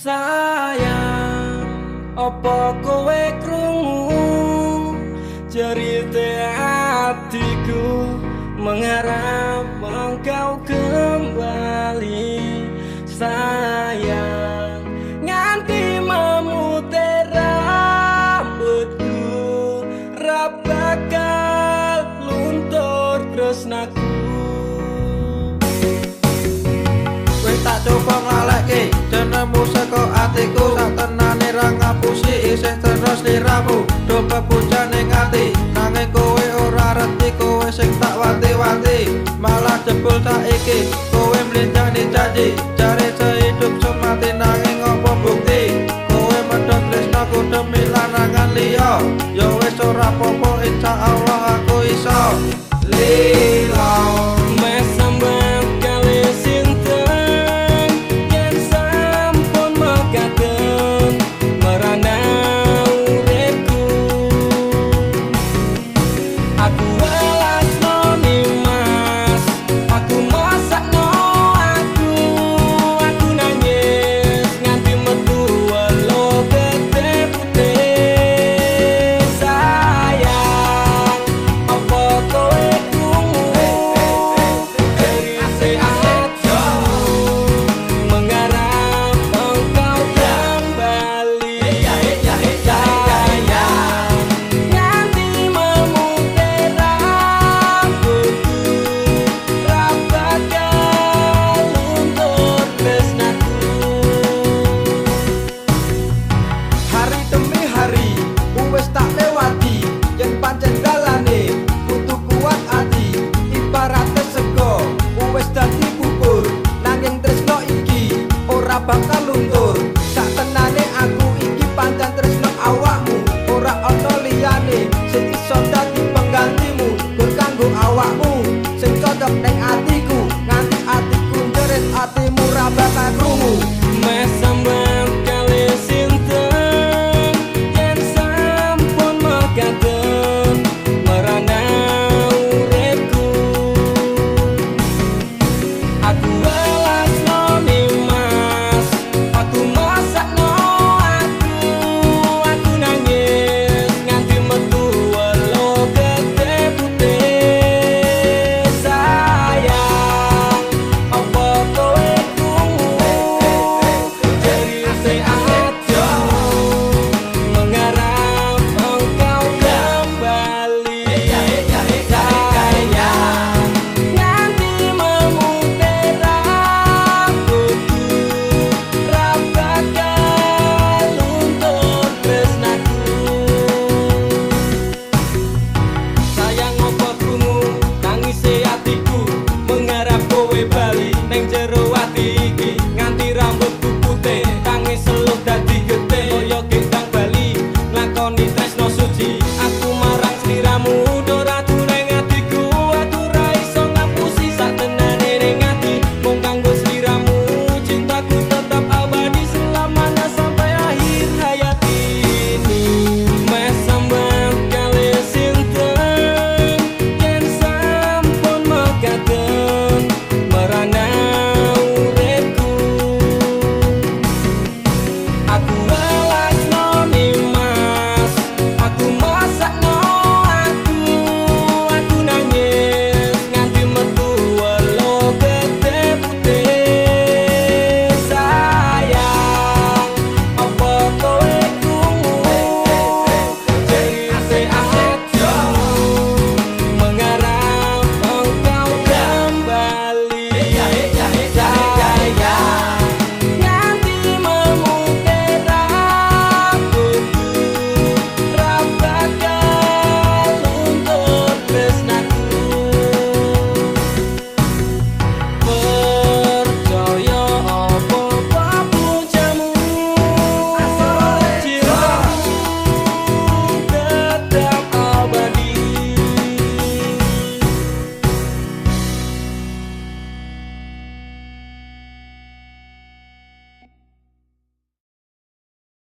Sayang, opo kowe krungu cerita hatiku, mengharap engkau kembali. Sayang, nganti memutih rambutku, ra bakal luntur tresnaku. Wis tak coba nglaleke jenengmu saka atiku, sak tenane ra ngapusi isih terus liramu. Do bebujan ning ati nanging kowe ora reti, kowe sing tak wanti-wanti malah jebul saiki kowe mlenjani janji. Jare sehidup semati nanging apa bukti kowe medhot tresnaku demi lanangan liya. Ya wis ora apa-apa, insyaallah aku iso lila. Bakal luntur, sak tenane aku iki pancen tresno awakmu, ora ana liyane sing iso dadi penggantimu. Gur kanggo awakmu sing cocok ning